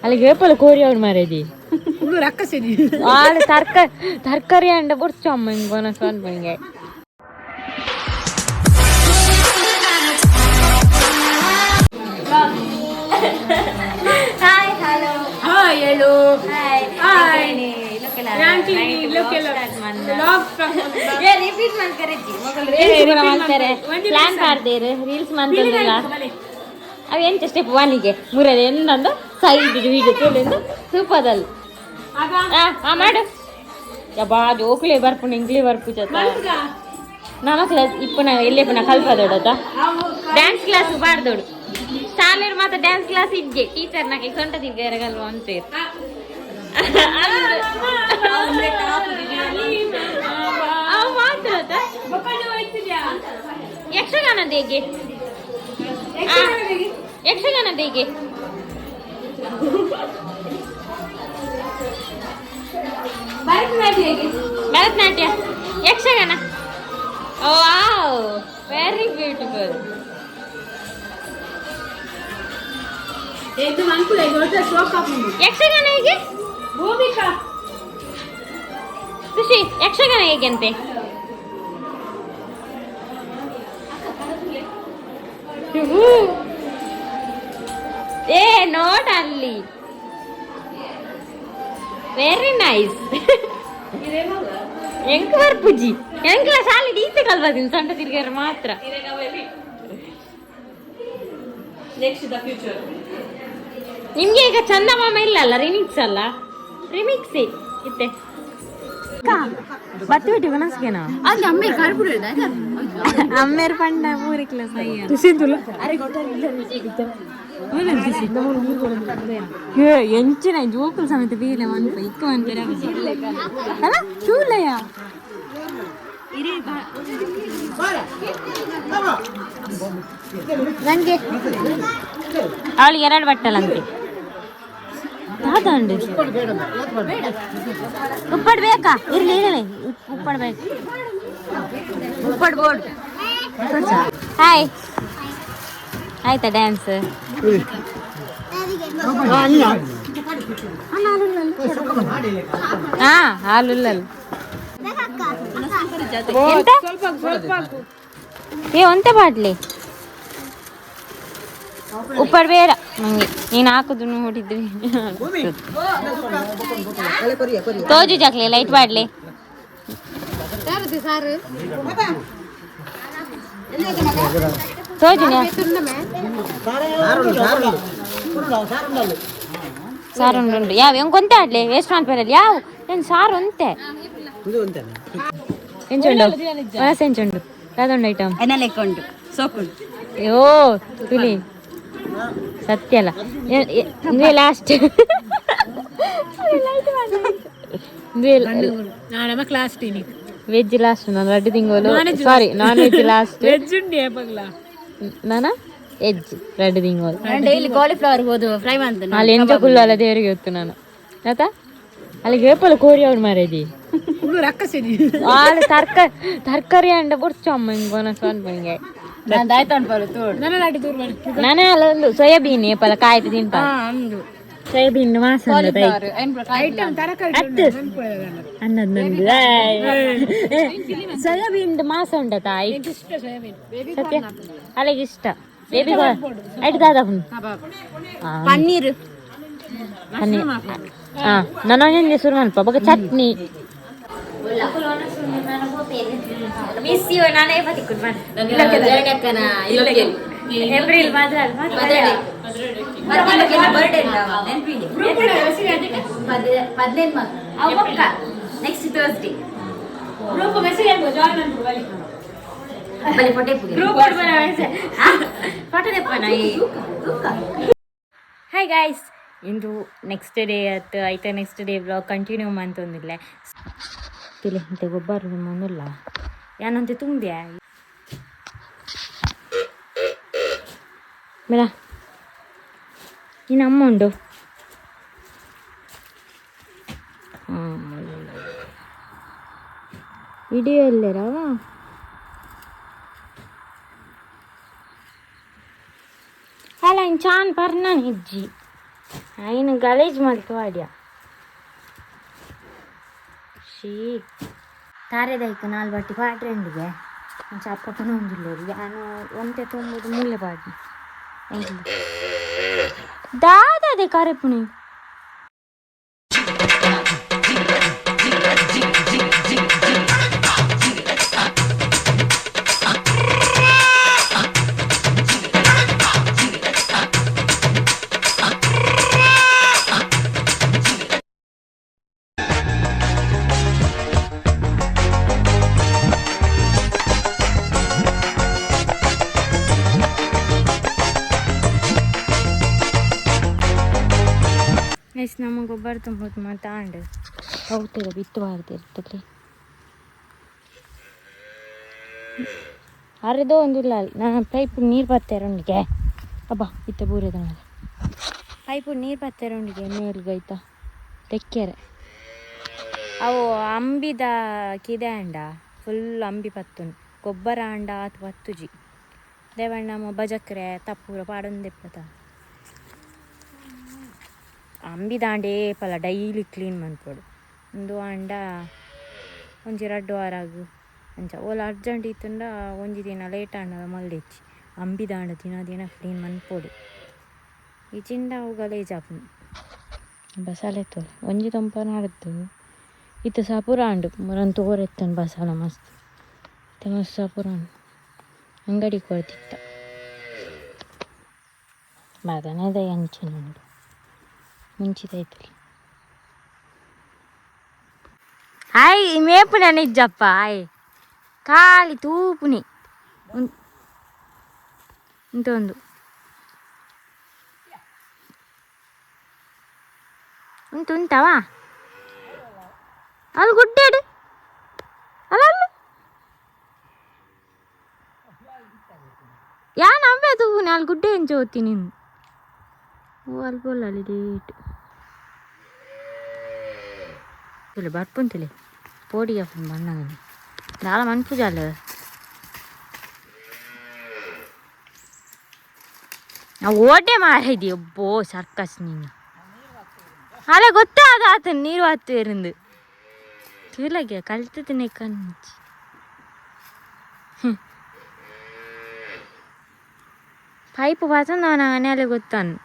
ಅಲ್ಲಿಗೆ ವೇಪಲ್ಲ ಕೋರಿ ಅವ್ರು ಮಾರೇದಿ ತರಕಾರಿ ಅಂಡ ಬರ್ಚು ಅಮ್ಮ ಹಿಂಗೆ ಒನಸ್ ಅನ್ಪಂಗೆ ಹಾಯ್ ಹಲೋ ಹಾಯ್ ಹೇಳು ಹಾಯ್ ಹಾಯ್ ಪ್ಲಾನ್ ಮಾಡ್ದೇರು ರೀಲ್ಸ್ ಮಾಡ್ತಿಲ್ಲ ಅವು ಎಂತ ಸ್ಟೆಪ್ ಒನಿಗೆ ಮೂರದು ಎಂದಂದು ಸೈಡ್ ವೀಡಿಯೋ ತೋಲಿಂದು ಸೂಪದಲ್ಲಿ ಮಾಡು ಯಬ್ಬಾ ಜೋಕ್ಲೆ ಬರ್ಪುಣ ಇಂಗ್ಲಿ ಬರ್ಪು ಚತ್ತ ನಮಕ್ಲ ಇಪ್ಪುನ ಎಲ್ಲೇ ಪುನ ಕಲ್ಪದೋಡತ ಡ್ಯಾನ್ಸ್ ಕ್ಲಾಸ್ ಬಾರ್ದೋಡು ಶಾಲೆರ್ ಮಾತ್ರ ಡ್ಯಾನ್ಸ್ ಕ್ಲಾಸ್ ಇದ್ದೆ ಟೀಚರ್ ನಾಗೆ ಸೊಂಟ ತಿರ್ಗಲ್ವ ಅಂತೇರು ಯಕ್ಷಗಾನದ ಹೇಗೆ ಯಕ್ಷಗಾನದ ಹೇಗೆ Bharatanatyam Yakshagana wow very beautiful Yakshagana ಹೇಗೆ ಖುಷಿ ಯಕ್ಷಗಾನ ಹೇಗೆ ಅಂತೆ ಏ ನೋಟ ಅಲ್ಲಿ ವೆರಿ ನೈಸ್ ಎಂಕ್ ಬರ್ಪುಜಿ ಎಂಕ್ಲ ಶಾಲೆ ಈತೆ ಕಲ್ಬದಿನ ಸಣ್ಣ ತಿರ್ಗಾರ ಮಾತ್ರ ನಿಮ್ಗೆ ಈಗ ಚಂದಮಾಮ ಇಲ್ಲ ಅಲ್ಲ ರಿಮಿಕ್ಸ್ ಅಲ್ಲ ರಿಮಿಕ್ಸ್ ಇತ್ತೆ ಬತ್ತುಬಿಟ್ಟು ಮನಸ್ಗೆನಾ ಅಲ್ಲಿ ಅಮ್ಮೇರ್ ಕಾರ್ಪುರ ಅಮ್ಮೇರ್ ಪಂಡ ಮೂರು ಕ್ಲಾಸ್ ಎಂಚಿನ ಜೋಕುಲ್ ಸಮೇತ ಬೀಲೆ ಮನ್ಪ ಇಕ್ಕ ಅಂತಾರೆ ಅಲ್ಲ ಚೂಲಯ ನನಗೆ ಅವಳಿಗೆ 2 ಬಟ್ಟಲಂತೆ ತಾತಂಡು ಉಪ್ಪಡ್ ಬೇಕಾ ಇರ್ಲಿ ಇರಲಿ ಉಪ್ಪಡ್ ಬೇಕು ಉಪ್ಪಡ್ ಬೋರ್ಡ್ ಹಾಯ್ ಆಯ್ತಾ ಡ್ಯಾನ್ಸ್ ಹಾ ಹಾಲುಲ್ಲಲ್ ಏ ಒಂತ ಬಾಟ್ಲಿ ಉಪ್ಪಡ್ ಬೇಡ ನಂಗೆ ನೀನು ಹಾಕುದು ನೋಡಿದ್ವಿ ತೋಜು ಜಾಕ್ಲಿ ಲೈಟ್ ಬಾಡ್ಲಿ ತೋಜುನ ಸಾರು ಉಂಟು ಯಾವ ಹೆಂಗೊಂತೆ ಆಡ್ಲಿ ವೇಸ್ಟ್ ಮಾಡ್ಬೇಡಲ್ಲಿ ಯಾವ ಏನು ಸಾರು ಒಂತೆ ಎಂಚುಂಡು ವರಸ ಎಂಚುಂಡು ಯಾವ್ದೊಂದು ಐಟಮ್ ಉಂಟು ಸೋಕುಂಡು ಅಯ್ಯೋ ತುಲಿ ಸತ್ಯ ಅಲ್ಲ ಲಾಸ್ಟ್ ವೆಜ್ ಲಾಸ್ಟ್ ನಾನು 2 ತಿಂಗಳು ಸಾರಿ ನಾನ್ ವೆಜ್ ಲಾಸ್ಟ್ ನಾನಾ ವೆಜ್ 2 ತಿಂಗಳು ಡೈಲಿ ಕಾಲಿಫ್ಲವರ್ ಹೋದು ಫ್ರೈ ಮಾಡ್ತೇನೆ ಅಲ್ಲಿ ಎಂಜ ಕುಲ್ಲು ಅಲ್ಲ ದೇವರಿಗೆ ಹೊತ್ತು ನಾನು ಆಯ್ತಾ ಅಲ್ಲಿಗೆ ವೇಪಲ್ಲ ಕೋರಿ ಅವ್ರು ಮಾರೇದಿ ತರಕಾರಿ ಅಂಡ ಬರ್ಚು ಅಮ್ಮ ಹಿಂಗೆ ಒನಸ್ ಅನ್ಪಂಗೆ ನಾನೇ ಅಲ್ಲ ಒಂದು ಸೋಯಾಬೀನ್ ಏಪಲ್ಲ ಕಾಯ್ತು ತಿಂತ ಸೋಯಾಬೀನ್ ಮಾಸ ಅನ್ನೊಂದು ಸೋಯಾಬೀನ್ ಮಾಸ ಉಂಟ ತಾಯಿ ಸತ್ಯ ಅಲ್ಲಿಗೆ ಇಷ್ಟ ಬೇಬಿ ಆಯ್ತು ದಾದ ಪನ್ನೀರ್ ಹಾ ನಾನು ಶುರು ಮಲ್ಪ ಬಗ chutney April next Thursday hi guys ಇಂದು ನೆಕ್ಸ್ಟ್ ಡೇ ಆಯ್ತು ಆಯ್ತಾ ನೆಕ್ಸ್ಟ್ ಡೇ ಬ್ಲಾಗ್ ಕಂಟಿನ್ಯೂ ಮಾಡ್ತೊಂದಿಲ್ಲ ತಿಳಿ ಅಂತೆ ಗೊಬ್ಬರ ಮಣ್ಣಲ್ಲ ಯಾನಂತೆ ತುಂಬ್ಯಾ ಮೇಡ ನಿನ್ನ ಅಮ್ಮ ಉಂಡು ವಿಡಿಯೋ ಎಲ್ಲರವ ಅಲ್ಲ ಇನ್ನು ಚಾನ್ ಪರ್ನ ಹೆಜ್ಜಿ ఆయన గలీజ్ మల్కి వాడ్యಾ ಶೀ ತಾರೆದೈಕ ನಾಲ್ ಬಟ್ಟಿ ಪಾಟ್ರೆಂಡಿಗೆ ಚಪ್ಪಕ್ಕನ ಹೊಂದಿಲ್ಲರು ನಾನು ಒಂತೆ ತೊಂಬುದು ಮುಳ್ಳೆ ಪಾಡಿ ದಾದೇ ಕರೆಪುನಿ ನಮ್ಮ ಗೊಬ್ಬರ ತುಂಬೋದು ಮಾತಾಂಡು ಹೋಗ್ತದೆ ಬಿತ್ತಬಾರ್ದು ಇರ್ತದೆ ಅರೆದೋ ಒಂದಿಲ್ಲ ನಾನು ಪೈಪ್ ನೀರು ಬರ್ತೇರೊಂದಿಗೆ ಅಬ್ಬಾ ಇತ್ತ ಬೂರದ ಮೇಲೆ ಪೈಪು ನೀರು ಬರ್ತೇರೊಂದಿಗೆ ಮೇಲ್ಗೈತ ತೆಕ್ಕೆರೆ ಅವು ಅಂಬಿದ ಕಿದೆ ಅಂಡ ಫುಲ್ ಅಂಬಿ ಪತ್ತುಂಡು ಗೊಬ್ಬರ ಅಂಡ ಆತು ಪತ್ತುಜಿ ದೇವಣ್ಣ ಬಜಕ್ರೆ ತಪ್ಪೂರ ಪಾಡೊಂದೆಪ್ಪತ ಅಂಬಿ ದಾಂಡೇ ಪಲ ಡೈಲಿ ಕ್ಲೀನ್ ಮನ್ಪೊಡು ಒಂದು ಅಂಡ ಒಂಜಿ 2 ವಾರಾಗು ಅಂಚ ಓಲ ಅರ್ಜೆಂಟ್ ಇತ್ತುಂಡ ಒಂಜಿ ದಿನ ಲೇಟ್ ಆಂಡ ಮಲ್ದೆಚ್ಚಿ ಅಂಬಿ ದಾಂಡ ದಿನ ಕ್ಲೀನ್ ಮನ್ಪೊಡು ಈ ಚಿಂಡ ಅವು ಗಲೇಜ್ ಆಪುಂಡು ಬಸಾಲೆ ತೋಲ್ ಒಂಜಿ ತೊಂಪ ನಾಡದ್ದು ಇತ್ತು ಸಪುರ ಅಂಡು ಮುರನ್ ತೋರೆತ್ತನ್ ಬಸಾಲ ಮಸ್ತ್ ಮಸ್ತ್ ಸಪುರ ಅಂಗಡಿ ಕೊಡ್ತಿತ್ತ ಮದನದ ಅಂಚಿನುಂಡು ಮುಂಚಿತೈತಲಿ ಹಾಯ್ ಮೇಪುನ ನಿಜ್ಜಪ್ಪ ಹಾಯ್ ಖಾಲಿ ತೂಪುನಿ ಇಂತೊಂದು ಉಂಟುಂಟವ ಅಲ್ಲಿ ಗುಡ್ಡಾಡು ಅಲ್ಲ ಯಾ ನವ್ವೆ ತೂಪುನಿ ಅಲ್ಲಿ ಗುಡ್ಡೆ ಹೆಂಚು ಹೋಗ್ತೀನಿ ನೀನು ಓ ಅಲ್ಲಿ ಬೋಲಲ್ಲಿ ಡೇಟ್ ತುಲೆ ಬರ್ಪುಂತುಲೆ ಪೋಡಿಗೆ ಬಣ್ಣಗನಿ ದಾಳ ಮನ್ಪುಜಾಲ ನಾವು ಓಟೆ ಮಾಡಿದ್ವಿ ಒಬ್ಬೋ ಸರ್ಕಸ್ ನೀನು ಅಲ್ಲ ಗೊತ್ತೇ ಆತ ನೀರು ಹತ್ತು ಇருந்து ತುಲಗೆ ಕಲ್ತದನ್ನೇ ಕಣ್ಣಿ ಪೈಪ್ ಪಾಸಂದ ಅವನ ಮನೆಯಲ್ಲೇ ಗೊತ್ತಾನು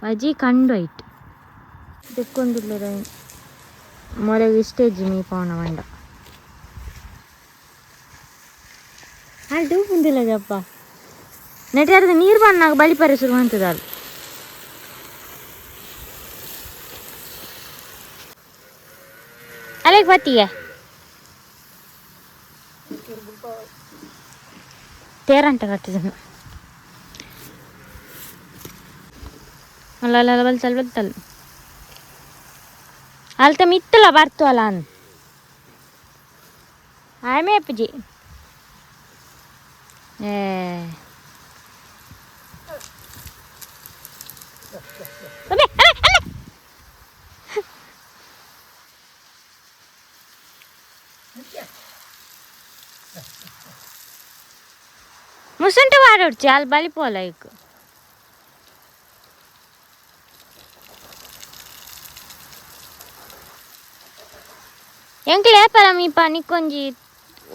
ಅಜ್ಜಿ ಕಂಡು ಆಯ್ತು ತೆಕ್ಕೊಂದಿಲ್ಲ ಮೊರೆಗೆ ಇಷ್ಟೇಜಿ ಮೀ ಪವನ ಮಂಡ ಅಲ್ಲಿ ಡೂಪುಂದಿಲ್ಲ ಜಪ್ಪ ನೆಟ್ಟಾರದ ನೀರು ಬಣ್ಣಾಗ ಬಳಿಪರೆ ಶುರು ಅಂತದ ಅಲ್ಲಿ ಅಲ್ಲಿಗೆ ಬತ್ತಿಗೆ ತೇರಂಟ ಕಟ್ಟಿದನು ಅಲ್ಲ ಬಲ್ತಲ್ ಅಲ್ತ ಮಿತ್ತಲ ಬರ್ತು ಅಲ್ಲ ಅನ್ ಆಮೆ ಅಪ್ಪಜಿ ముసంటే వాడాడు చాలా బలిపోలే ఎక్కువ ఎంకలేపల మీప నీకొంజి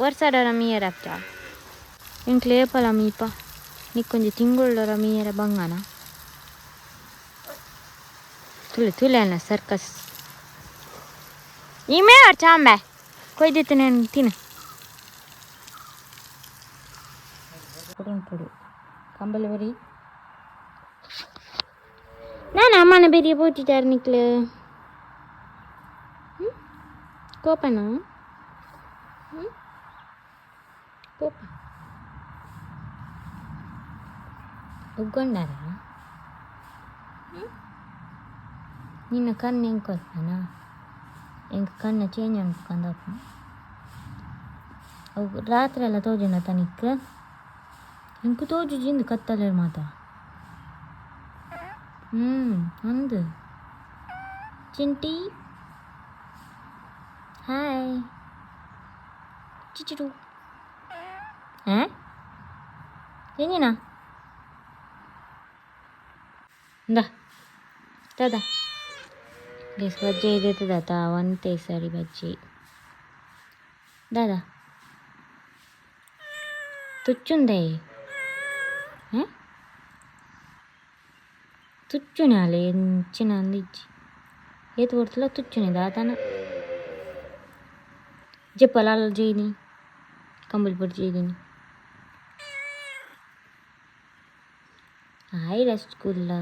ವರ್ಷಡರ ಮೀಯರ ಅಪ್ಪ ಎಂಕ್ಲೇಪಲ ಮೀಪ ನೀಕೊಂಜಿ ತಿಂಗುಳ್ಳರ ಮೀಯರ ಬಂಗನ ತುಲೆ ಅನ್ನ ಸರ್ಕಸ್ ಈಮೇ ಚಾಂಬೆ ಕೊಯ್ದಿತ್ತು ನಾನು ತಿನ್ನು ಪುಡು ಕಂಬಲ್ ಬರಿ ನಾನು ಅಮ್ಮನ ಬೇರೆ ಪೋಟಿದ್ದಾರೆ ನಿಕ್ಲು ಕೋಪನ ಕೋಪ ಉಗ್ಗೊಂಡಾರ ನಿನ್ನ ಕಣ್ಣು ಹೆಂಗೆ ಕೊಲ್ಪನ ಹೆಂಗೆ ಕಣ್ಣು ಚೇಂಜ್ ಅನ್ಕೊಂಡಪ್ಪ ಅವು ರಾತ್ರಿ ಎಲ್ಲ ತೋಜನ ತನಿಕ್ ಹೆಂಗೆ ತೋಜುಜಿಂದು ಕತ್ತಲೆ ಮಾತ ಒಂದು ಚಿಂಟಿ ಹಾಯ್ ಚಿಚಿಡು ಏನಿನ दा दादा गेस बज्जी देते दाता వంతే సరి బజ్జీ దాదా తుచ్చుందే తుచ్చునాలే చిన్న అందించి ఏది కొడుతులో తుచ్చుని దాతాన చెప్పలాలు చేయని కంబులు పొడి చేయని హాయ్ రసగుల్లా